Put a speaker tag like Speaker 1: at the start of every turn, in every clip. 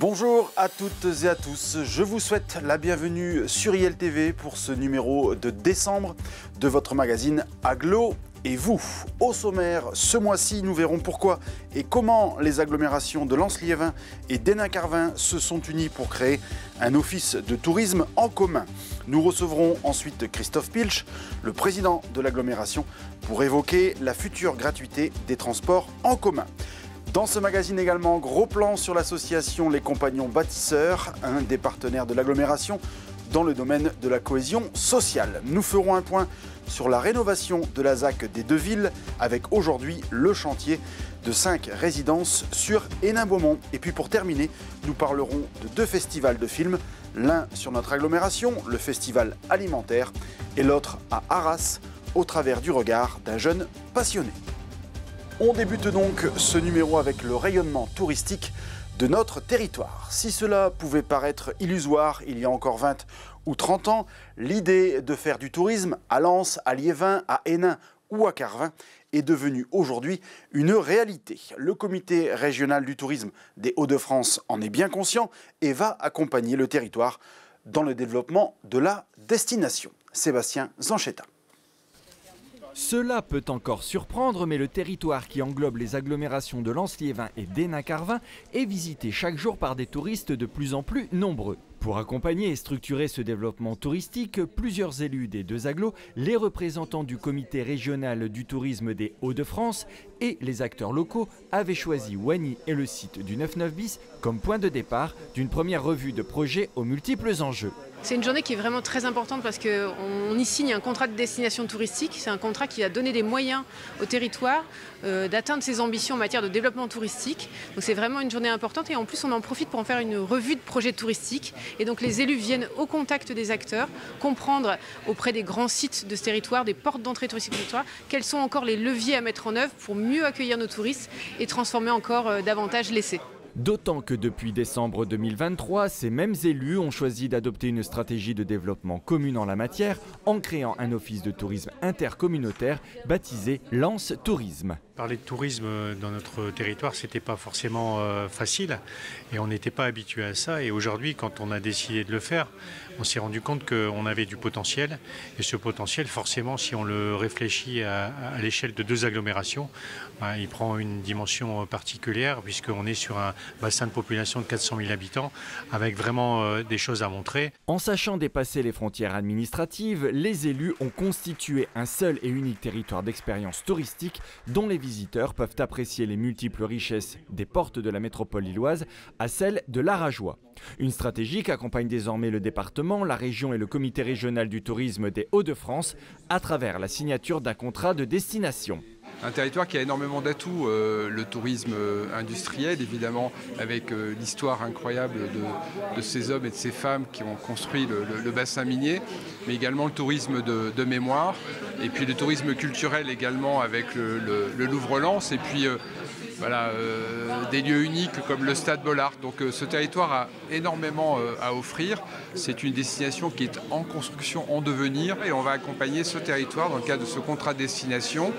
Speaker 1: Bonjour à toutes et à tous, je vous souhaite la bienvenue sur ILTV pour ce numéro de décembre de votre magazine Agglo et vous. Au sommaire, ce mois-ci, nous verrons pourquoi et comment les agglomérations de Lens-Liévin et d'Hénin-Carvin se sont unies pour créer un office de tourisme en commun. Nous recevrons ensuite Christophe Pilch, le président de l'agglomération, pour évoquer la future gratuité des transports en commun. Dans ce magazine également, gros plan sur l'association Les Compagnons Bâtisseurs, un des partenaires de l'agglomération dans le domaine de la cohésion sociale. Nous ferons un point sur la rénovation de la ZAC des deux villes avec aujourd'hui le chantier de 5 résidences sur Hénin-Beaumont. Et puis pour terminer, nous parlerons de 2 festivals de films, l'un sur notre agglomération, le festival alimentaire, et l'autre à Arras, au travers du regard d'un jeune passionné. On débute donc ce numéro avec le rayonnement touristique de notre territoire. Si cela pouvait paraître illusoire il y a encore 20 ou 30 ans, l'idée de faire du tourisme à Lens, à Liévin, à Hénin ou à Carvin est devenue aujourd'hui une réalité. Le comité régional du tourisme des Hauts-de-France en est bien conscient et va accompagner le territoire dans le développement de la destination. Sébastien Zanchetta.
Speaker 2: Cela peut encore surprendre, mais le territoire qui englobe les agglomérations de Lens-Liévin et d'Hénin-Carvin est visité chaque jour par des touristes de plus en plus nombreux. Pour accompagner et structurer ce développement touristique, plusieurs élus des deux agglos, les représentants du comité régional du tourisme des Hauts-de-France et les acteurs locaux avaient choisi Wany et le site du 9-9 bis comme point de départ d'une première revue de projet aux multiples enjeux.
Speaker 3: C'est une journée qui est vraiment très importante parce qu'on y signe un contrat de destination touristique. C'est un contrat qui va donner des moyens au territoire d'atteindre ses ambitions en matière de développement touristique. Donc c'est vraiment une journée importante et en plus on en profite pour en faire une revue de projet touristique. Et donc les élus viennent au contact des acteurs, comprendre auprès des grands sites de ce territoire, des portes d'entrée touristiques du territoire, quels sont encore les leviers à mettre en œuvre pour mieux accueillir nos touristes et transformer encore davantage l'essai.
Speaker 2: D'autant que depuis décembre 2023, ces mêmes élus ont choisi d'adopter une stratégie de développement commune en la matière en créant un office de tourisme intercommunautaire baptisé Lens Tourisme.
Speaker 4: Parler de tourisme dans notre territoire, c'était pas forcément facile et on n'était pas habitué à ça. Et aujourd'hui, quand on a décidé de le faire, on s'est rendu compte qu'on avait du potentiel. Et ce potentiel, forcément, si on le réfléchit à l'échelle de 2 agglomérations, il prend une dimension particulière puisqu'on est sur un bassin de population de 400 000 habitants avec vraiment des choses à montrer.
Speaker 2: En sachant dépasser les frontières administratives, les élus ont constitué un seul et unique territoire d'expérience touristique dont les visiteurs peuvent apprécier les multiples richesses des portes de la métropole lilloise à celle de l'Arajois. Une stratégie qu'accompagne désormais le département, la région et le comité régional du tourisme des Hauts-de-France à travers la signature d'un contrat de destination.
Speaker 5: Un territoire qui a énormément d'atouts, le tourisme industriel évidemment, avec l'histoire incroyable de ces hommes et de ces femmes qui ont construit le bassin minier, mais également le tourisme de mémoire, et puis le tourisme culturel également avec le Louvre-Lens, et puis voilà, des lieux uniques comme le Stade Bollaert. Donc ce territoire a énormément à offrir. C'est une destination qui est en construction, en devenir, et on va accompagner ce territoire dans le cadre de ce contrat de destination,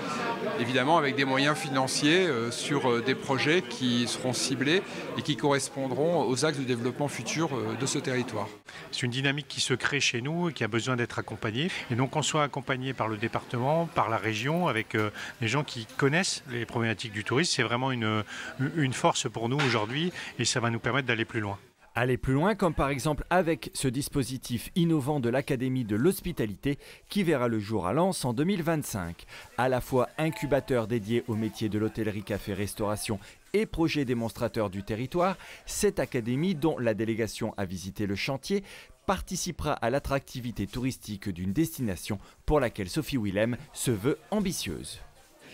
Speaker 5: évidemment avec des moyens financiers sur des projets qui seront ciblés et qui correspondront aux axes de développement futur de ce territoire.
Speaker 4: C'est une dynamique qui se crée chez nous et qui a besoin d'être accompagnée. Et donc qu'on soit accompagné par le département, par la région, avec des gens qui connaissent les problématiques du tourisme, c'est vraiment une force pour nous aujourd'hui et ça va nous permettre d'aller plus loin.
Speaker 2: Aller plus loin, comme par exemple avec ce dispositif innovant de l'Académie de l'Hospitalité qui verra le jour à Lens en 2025. À la fois incubateur dédié au métier de l'hôtellerie, café, restauration et projet démonstrateur du territoire, cette académie, dont la délégation a visité le chantier, participera à l'attractivité touristique d'une destination pour laquelle Sophie Willem se veut ambitieuse.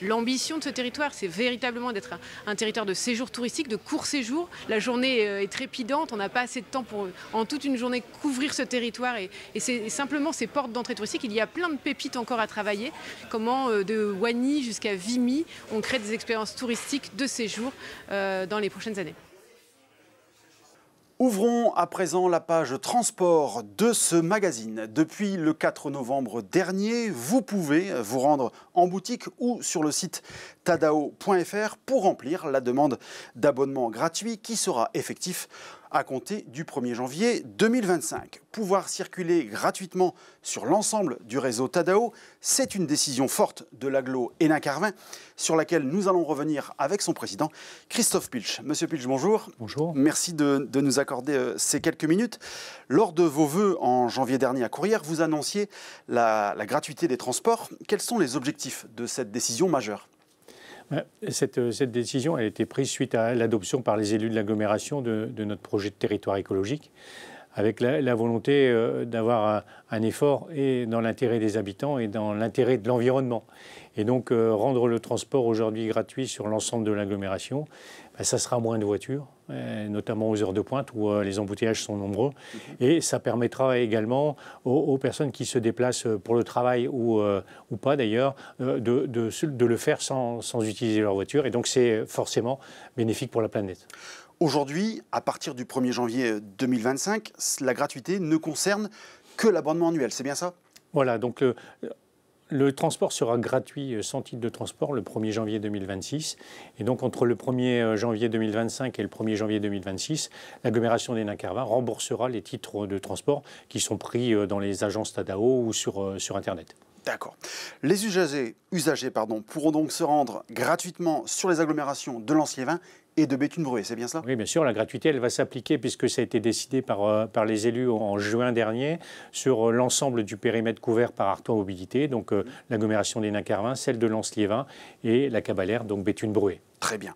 Speaker 3: L'ambition de ce territoire, c'est véritablement d'être un territoire de séjour touristique, de court séjour. La journée est trépidante, on n'a pas assez de temps pour en toute une journée couvrir ce territoire et c'est simplement ces portes d'entrée touristique. Il y a plein de pépites encore à travailler. Comment de Wany jusqu'à Vimy, on crée des expériences touristiques de séjour dans les prochaines années.
Speaker 1: Ouvrons à présent la page transport de ce magazine. Depuis le 4 novembre dernier, vous pouvez vous rendre en boutique ou sur le site tadao.fr pour remplir la demande d'abonnement gratuit qui sera effectif à compter du 1er janvier 2025. Pouvoir circuler gratuitement sur l'ensemble du réseau Tadao, c'est une décision forte de l'agglo Hénin-Carvin sur laquelle nous allons revenir avec son président Christophe Pilch. Monsieur Pilch, bonjour.
Speaker 6: Bonjour.
Speaker 1: Merci de nous accorder ces quelques minutes. Lors de vos vœux en janvier dernier à Courrières, vous annonciez la gratuité des transports. Quels sont les objectifs de cette décision majeure ?
Speaker 6: Cette décision a été prise suite à l'adoption par les élus de l'agglomération de notre projet de territoire écologique, avec la volonté d'avoir un effort et dans l'intérêt des habitants et dans l'intérêt de l'environnement. Et donc rendre le transport aujourd'hui gratuit sur l'ensemble de l'agglomération, ça sera moins de voitures, notamment aux heures de pointe où les embouteillages sont nombreux. Et ça permettra également aux personnes qui se déplacent pour le travail ou pas d'ailleurs, de le faire sans utiliser leur voiture. Et donc c'est forcément bénéfique pour la planète.
Speaker 1: Aujourd'hui, à partir du 1er janvier 2025, la gratuité ne concerne que l'abonnement annuel, c'est bien ça ?
Speaker 6: Voilà, donc le transport sera gratuit sans titre de transport le 1er janvier 2026. Et donc entre le 1er janvier 2025 et le 1er janvier 2026, l'agglomération d'Hénin-Carvin remboursera les titres de transport qui sont pris dans les agences Tadao ou sur Internet.
Speaker 1: D'accord. Les usagers pourront donc se rendre gratuitement sur les agglomérations de Lens-Liévin et de Béthune-Bruay, c'est bien cela ?
Speaker 6: Oui, bien sûr, la gratuité, elle va s'appliquer puisque ça a été décidé par les élus en juin dernier sur l'ensemble du périmètre couvert par Artois Mobilité, donc l'agglomération d'Hénin-Carvin, celle de Lens-Liévin et la Cabalère, donc Béthune-Bruay.
Speaker 1: Très bien.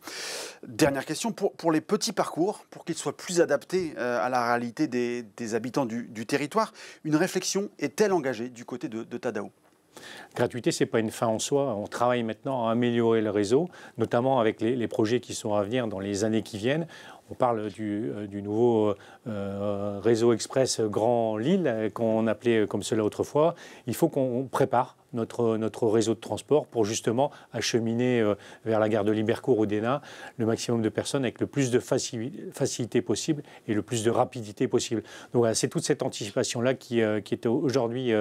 Speaker 1: Dernière question, pour les petits parcours, pour qu'ils soient plus adaptés à la réalité des habitants du territoire, une réflexion est-elle engagée du côté de Tadao ?
Speaker 6: Gratuité, ce n'est pas une fin en soi. On travaille maintenant à améliorer le réseau, notamment avec les projets qui sont à venir dans les années qui viennent. On parle du nouveau réseau express Grand Lille, qu'on appelait comme cela autrefois. Il faut qu'on prépare notre réseau de transport pour justement acheminer vers la gare de Libercourt ou d'Hénin le maximum de personnes avec le plus de facilité possible et le plus de rapidité possible. Donc voilà, c'est toute cette anticipation-là qui est aujourd'hui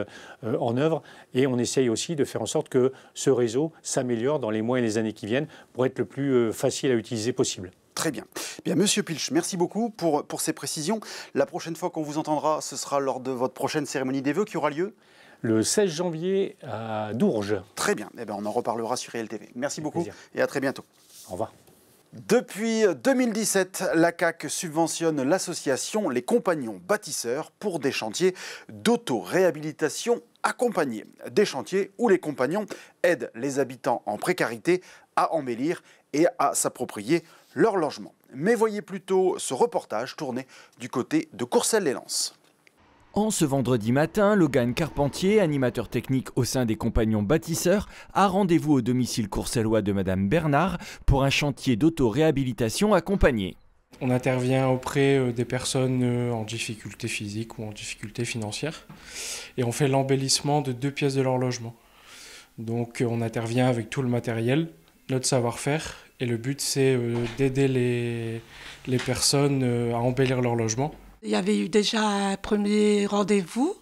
Speaker 6: en œuvre, et on essaye aussi de faire en sorte que ce réseau s'améliore dans les mois et les années qui viennent pour être le plus facile à utiliser possible.
Speaker 1: Très bien. Bien, Monsieur Pilch, merci beaucoup pour ces précisions. La prochaine fois qu'on vous entendra, ce sera lors de votre prochaine cérémonie des vœux qui aura lieu
Speaker 6: le 16 janvier à Dourges.
Speaker 1: Très bien. Eh bien, on en reparlera sur RIEL-TV. Merci beaucoup et à très bientôt.
Speaker 6: Au revoir.
Speaker 1: Depuis 2017, la CAC subventionne l'association Les Compagnons Bâtisseurs pour des chantiers d'auto-réhabilitation accompagnés. Des chantiers où les compagnons aident les habitants en précarité à embellir et à s'approprier leur logement. Mais voyez plutôt ce reportage tourné du côté de Courcelles-lès-Lens.
Speaker 2: En ce vendredi matin, Logan Carpentier, animateur technique au sein des Compagnons Bâtisseurs, a rendez-vous au domicile courcellois de Madame Bernard pour un chantier d'auto-réhabilitation accompagné.
Speaker 7: On intervient auprès des personnes en difficulté physique ou en difficulté financière et on fait l'embellissement de 2 pièces de leur logement. Donc on intervient avec tout le matériel, notre savoir-faire, et le but c'est d'aider les personnes à embellir leur logement.
Speaker 8: Il y avait eu déjà un premier rendez-vous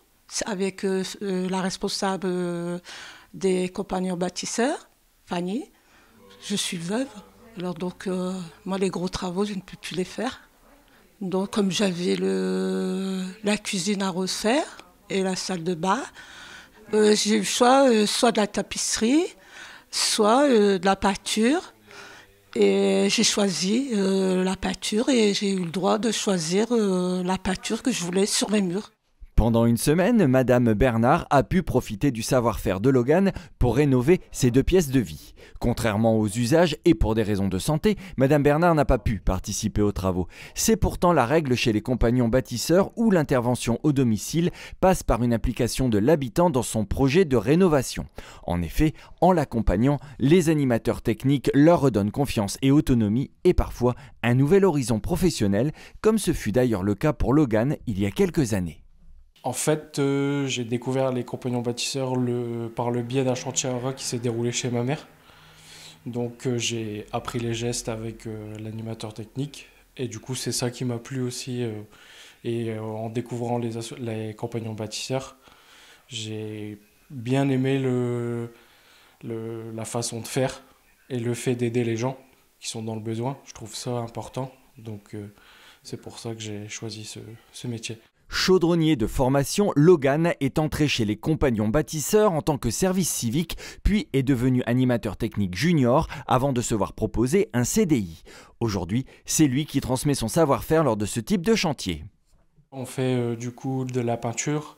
Speaker 8: avec la responsable des Compagnons Bâtisseurs, Fanny. Je suis veuve, alors donc moi les gros travaux je ne peux plus les faire. Donc comme j'avais la cuisine à refaire et la salle de bain, j'ai eu le choix soit de la tapisserie, soit de la peinture. Et j'ai choisi la peinture et j'ai eu le droit de choisir la peinture que je voulais sur les murs.
Speaker 2: Pendant une semaine, Madame Bernard a pu profiter du savoir-faire de Logan pour rénover ses 2 pièces de vie. Contrairement aux usages et pour des raisons de santé, Madame Bernard n'a pas pu participer aux travaux. C'est pourtant la règle chez les Compagnons Bâtisseurs où l'intervention au domicile passe par une implication de l'habitant dans son projet de rénovation. En effet, en l'accompagnant, les animateurs techniques leur redonnent confiance et autonomie et parfois un nouvel horizon professionnel, comme ce fut d'ailleurs le cas pour Logan il y a quelques années.
Speaker 7: En fait, j'ai découvert les Compagnons Bâtisseurs par le biais d'un chantier à qui s'est déroulé chez ma mère. Donc j'ai appris les gestes avec l'animateur technique et du coup c'est ça qui m'a plu aussi. Et en découvrant les Compagnons Bâtisseurs, j'ai bien aimé la façon de faire et le fait d'aider les gens qui sont dans le besoin. Je trouve ça important. Donc C'est pour ça que j'ai choisi ce métier.
Speaker 2: Chaudronnier de formation, Logan est entré chez les Compagnons Bâtisseurs en tant que service civique, puis est devenu animateur technique junior avant de se voir proposer un CDI. Aujourd'hui, c'est lui qui transmet son savoir-faire lors de ce type de chantier.
Speaker 7: On fait du coup de la peinture,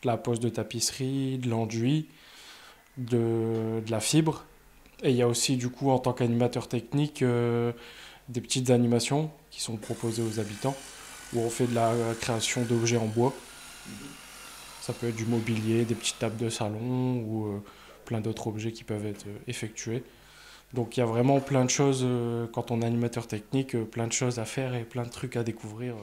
Speaker 7: de la pose de tapisserie, de l'enduit, de la fibre. Et il y a aussi du coup en tant qu'animateur technique des petites animations qui sont proposées aux habitants, où on fait de la création d'objets en bois. Ça peut être du mobilier, des petites tables de salon ou plein d'autres objets qui peuvent être effectués. Donc il y a vraiment plein de choses, quand on est animateur technique, plein de choses à faire et plein de trucs à découvrir.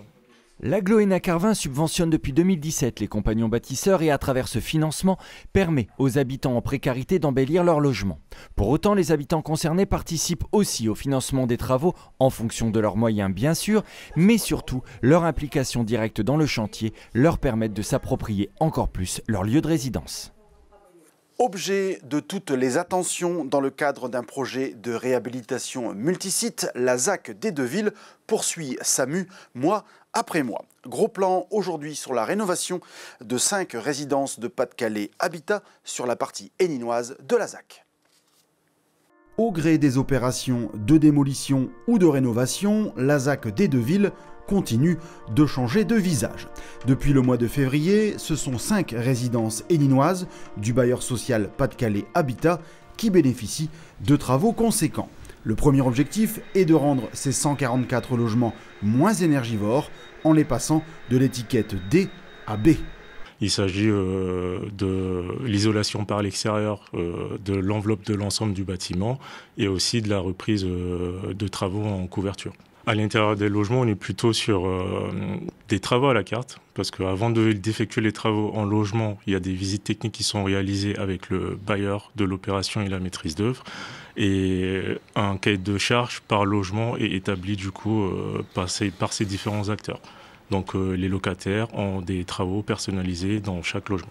Speaker 2: L'agglo Hénin-Carvin subventionne depuis 2017 les Compagnons Bâtisseurs et à travers ce financement permet aux habitants en précarité d'embellir leur logement. Pour autant, les habitants concernés participent aussi au financement des travaux en fonction de leurs moyens bien sûr, mais surtout leur implication directe dans le chantier leur permet de s'approprier encore plus leur lieu de résidence.
Speaker 1: Objet de toutes les attentions dans le cadre d'un projet de réhabilitation multisite, la ZAC des Deux-Villes poursuit sa mue mois après mois. Gros plan aujourd'hui sur la rénovation de 5 résidences de Pas-de-Calais Habitat sur la partie héninoise de la ZAC. Au gré des opérations de démolition ou de rénovation, la ZAC des Deux-Villes continue de changer de visage. Depuis le mois de février, ce sont 5 résidences héninoises du bailleur social Pas-de-Calais Habitat qui bénéficient de travaux conséquents. Le premier objectif est de rendre ces 144 logements moins énergivores en les passant de l'étiquette D à B.
Speaker 9: Il s'agit de l'isolation par l'extérieur de l'enveloppe de l'ensemble du bâtiment et aussi de la reprise de travaux en couverture. À l'intérieur des logements, on est plutôt sur des travaux à la carte, parce qu'avant d'effectuer les travaux en logement, il y a des visites techniques qui sont réalisées avec le bailleur de l'opération et la maîtrise d'œuvre. Et un cahier de charges par logement est établi du coup par ces différents acteurs. Donc les locataires ont des travaux personnalisés dans chaque logement.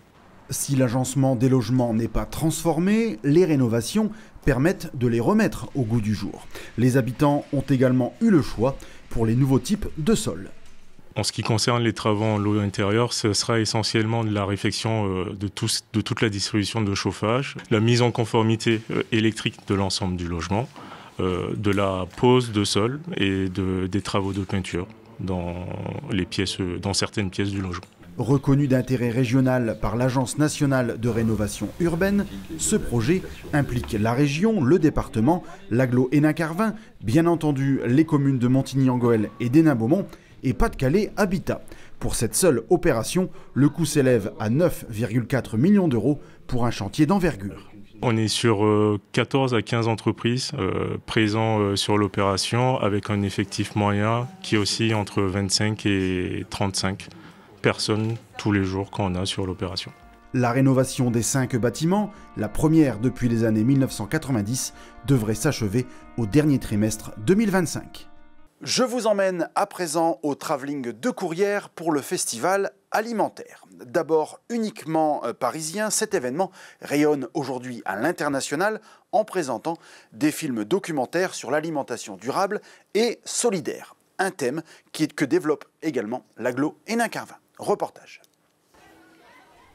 Speaker 1: Si l'agencement des logements n'est pas transformé, les rénovations permettent de les remettre au goût du jour. Les habitants ont également eu le choix pour les nouveaux types de sols.
Speaker 9: En ce qui concerne les travaux en lot intérieur, ce sera essentiellement de la réfection de toute la distribution de chauffage, la mise en conformité électrique de l'ensemble du logement, de la pose de sol et des travaux de peinture dans certaines pièces du logement.
Speaker 1: Reconnu d'intérêt régional par l'Agence nationale de rénovation urbaine, ce projet implique la région, le département, l'agglo Hénin-Carvin, bien entendu les communes de Montigny-en-Gohelle et d'Hénin-Beaumont et Pas-de-Calais Habitat. Pour cette seule opération, le coût s'élève à 9,4 millions d'euros pour un chantier d'envergure.
Speaker 9: On est sur 14 à 15 entreprises présentes sur l'opération avec un effectif moyen qui oscille entre 25 et 35 personnes tous les jours qu'on a sur l'opération.
Speaker 1: La rénovation des 5 bâtiments, la première depuis les années 1990, devrait s'achever au dernier trimestre 2025. Je vous emmène à présent au travelling de Courrières pour le festival alimentaire. D'abord uniquement parisien, cet événement rayonne aujourd'hui à l'international en présentant des films documentaires sur l'alimentation durable et solidaire. Un thème que développe également l'agglo Hénin-Carvin. Reportage.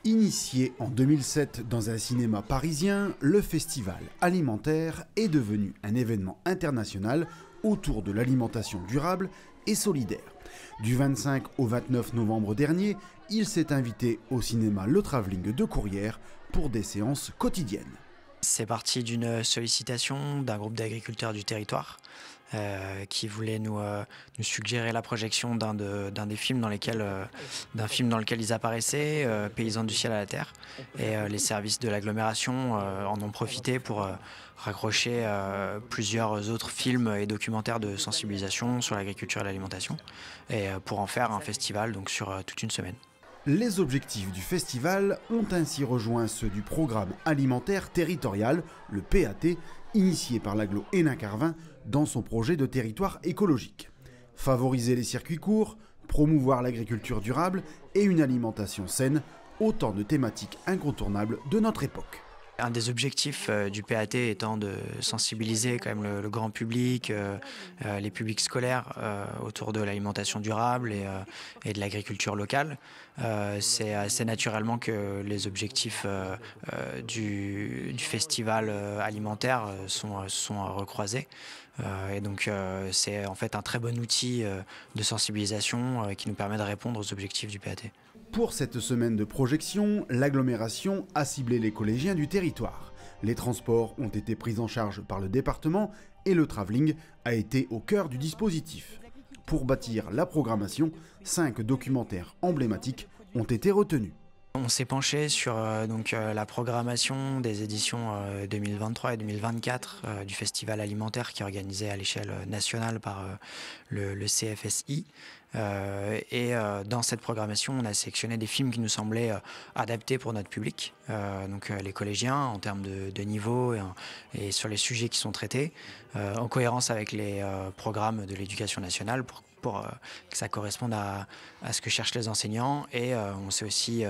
Speaker 1: Initié en 2007 dans un cinéma parisien, le festival alimentaire est devenu un événement international autour de l'alimentation durable et solidaire. Du 25 au 29 novembre dernier, il s'est invité au cinéma Le Travelling de Courrières pour des séances quotidiennes.
Speaker 10: C'est parti d'une sollicitation d'un groupe d'agriculteurs du territoire qui voulait nous suggérer la projection d'un des films dans lequel ils apparaissaient, Paysans du ciel à la terre. Et les services de l'agglomération en ont profité pour raccrocher plusieurs autres films et documentaires de sensibilisation sur l'agriculture et l'alimentation, et pour en faire un festival donc sur toute une semaine.
Speaker 1: Les objectifs du festival ont ainsi rejoint ceux du programme alimentaire territorial, le PAT, initié par l'agglo Hénin-Carvin dans son projet de territoire écologique. Favoriser les circuits courts, promouvoir l'agriculture durable et une alimentation saine, autant de thématiques incontournables de notre époque.
Speaker 10: Un des objectifs du PAT étant de sensibiliser quand même le grand public, les publics scolaires autour de l'alimentation durable et de l'agriculture locale. C'est assez naturellement que les objectifs du festival alimentaire sont recroisés. Et donc c'est en fait un très bon outil de sensibilisation qui nous permet de répondre aux objectifs du PAT.
Speaker 1: Pour cette semaine de projection, l'agglomération a ciblé les collégiens du territoire. Les transports ont été pris en charge par le département et le travelling a été au cœur du dispositif. Pour bâtir la programmation, 5 documentaires emblématiques ont été retenus.
Speaker 10: On s'est penché sur la programmation des éditions 2023 et 2024 du festival alimentaire qui est organisé à l'échelle nationale par le CFSI. Dans cette programmation, on a sélectionné des films qui nous semblaient adaptés pour notre public, les collégiens en termes de niveau et sur les sujets qui sont traités, en cohérence avec les programmes de l'éducation nationale pour que ça corresponde à ce que cherchent les enseignants. Et on s'est aussi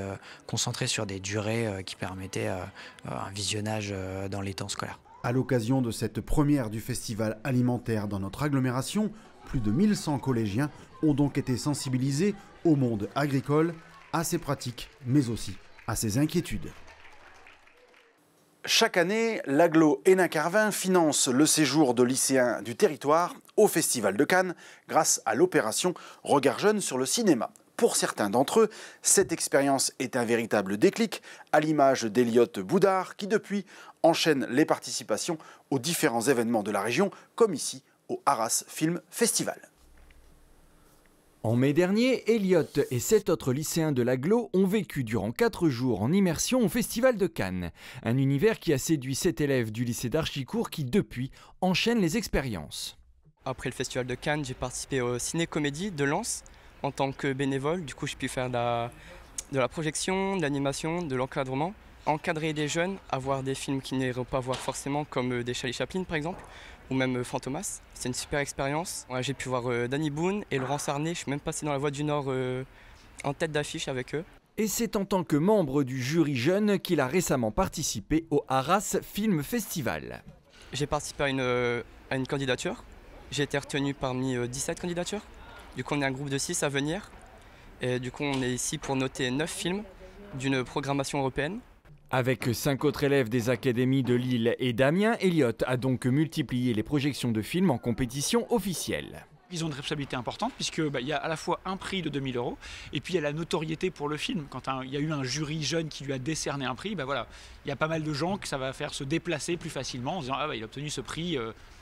Speaker 10: concentré sur des durées qui permettaient un visionnage dans les temps scolaires.
Speaker 1: À l'occasion de cette première du festival alimentaire dans notre agglomération, plus de 1100 collégiens ont donc été sensibilisés au monde agricole, à ses pratiques, mais aussi à ses inquiétudes. Chaque année, l'agglo Hénin-Carvin finance le séjour de lycéens du territoire au Festival de Cannes grâce à l'opération Regard Jeune sur le cinéma. Pour certains d'entre eux, cette expérience est un véritable déclic, à l'image d'Eliott Boudard qui depuis enchaîne les participations aux différents événements de la région, comme ici au Arras Film Festival.
Speaker 2: En mai dernier, Eliott et 7 autres lycéens de l'agglo ont vécu durant 4 jours en immersion au Festival de Cannes. Un univers qui a séduit 7 élèves du lycée d'Archicourt qui, depuis, enchaînent les expériences.
Speaker 11: Après le Festival de Cannes, j'ai participé au Ciné-Comédie de Lens en tant que bénévole. Du coup, j'ai pu faire de la projection, de l'animation, de l'encadrement. Encadrer des jeunes à voir des films qu'ils n'iraient pas voir forcément, comme des Charlie Chaplin par exemple, ou même Fantomas. C'est une super expérience. Ouais, j'ai pu voir Danny Boone et Laurent Sarnet. Je suis même passé dans la Voix du Nord en tête d'affiche avec eux.
Speaker 2: Et c'est en tant que membre du jury jeune qu'il a récemment participé au Arras Film Festival.
Speaker 11: J'ai participé à une candidature. J'ai été retenu parmi 17 candidatures. Du coup, on est un groupe de 6 à venir. Et du coup, on est ici pour noter 9 films d'une programmation européenne.
Speaker 2: Avec 5 autres élèves des académies de Lille et d'Amiens, Eliott a donc multiplié les projections de films en compétition officielle.
Speaker 12: Ils ont une responsabilité importante puisque y a à la fois un prix de 2 000 € et puis il y a la notoriété pour le film. Quand il y a eu un jury jeune qui lui a décerné un prix, voilà, il y a pas mal de gens que ça va faire se déplacer plus facilement en se disant il a obtenu ce prix,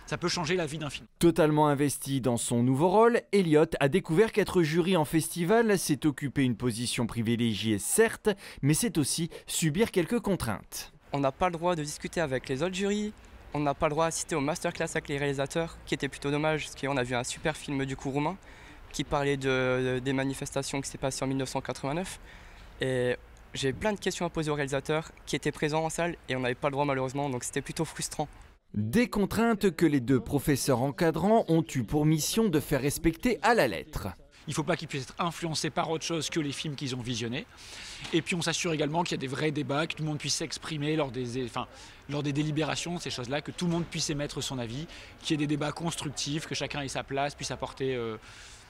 Speaker 12: ça peut changer la vie d'un film.
Speaker 2: Totalement investi dans son nouveau rôle, Eliott a découvert qu'être jury en festival, c'est occuper une position privilégiée certes, mais c'est aussi subir quelques contraintes.
Speaker 11: On n'a pas le droit de discuter avec les autres jurys. On n'a pas le droit d'assister au masterclass avec les réalisateurs, qui était plutôt dommage, parce qu'on a vu un super film du coup roumain, qui parlait des manifestations qui s'est passées en 1989. Et j'ai plein de questions à poser aux réalisateurs qui étaient présents en salle, et on n'avait pas le droit malheureusement, donc c'était plutôt frustrant.
Speaker 2: Des contraintes que les 2 professeurs encadrants ont eu pour mission de faire respecter à la lettre.
Speaker 12: Il ne faut pas qu'ils puissent être influencés par autre chose que les films qu'ils ont visionnés. Et puis on s'assure également qu'il y a des vrais débats, que tout le monde puisse s'exprimer lors des délibérations, ces choses-là, que tout le monde puisse émettre son avis, qu'il y ait des débats constructifs, que chacun ait sa place, puisse apporter,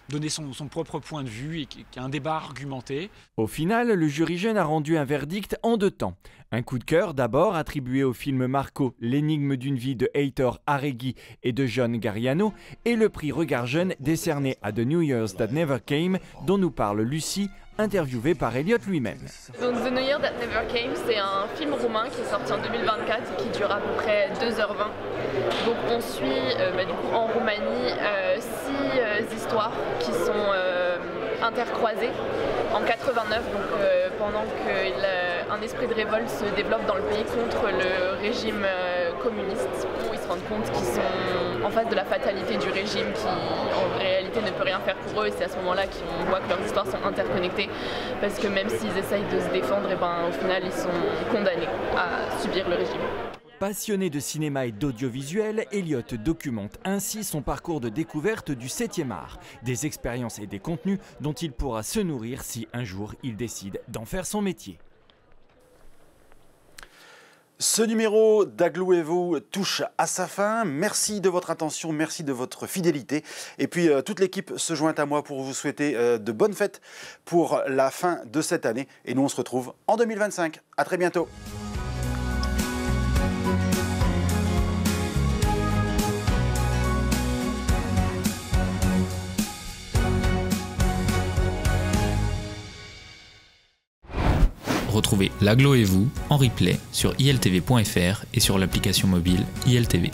Speaker 12: donner son propre point de vue et qu'il y ait un débat argumenté.
Speaker 2: Au final, le jury jeune a rendu un verdict en 2 temps. Un coup de cœur d'abord attribué au film Marco, l'énigme d'une vie de Heitor Arregui et de John Gariano, et le prix Regard Jeune décerné à The New Years That Never Came, dont nous parle Lucie, interviewée par Eliott lui-même.
Speaker 13: Donc The New Year That Never Came, c'est un film roumain qui est sorti en 2024 et qui dure à peu près 2h20. Donc on suit du coup, en Roumanie 6 histoires qui sont intercroisées en 89, donc pendant qu'un esprit de révolte se développe dans le pays contre le régime communiste, où ils se rendent compte qu'ils sont en face de la fatalité du régime qui en réalité ne peut rien faire pour eux, et c'est à ce moment-là qu'on voit que leurs histoires sont interconnectées, parce que même s'ils essayent de se défendre, au final ils sont condamnés à subir le régime.
Speaker 2: Passionné de cinéma et d'audiovisuel, Eliott documente ainsi son parcours de découverte du 7e art, des expériences et des contenus dont il pourra se nourrir si un jour il décide d'en faire son métier.
Speaker 1: Ce numéro d'Aglo et vous touche à sa fin. Merci de votre attention, merci de votre fidélité. Et puis toute l'équipe se joint à moi pour vous souhaiter de bonnes fêtes pour la fin de cette année. Et nous on se retrouve en 2025. À très bientôt.
Speaker 14: Retrouvez l'Aglo et vous en replay sur iltv.fr et sur l'application mobile ILTV.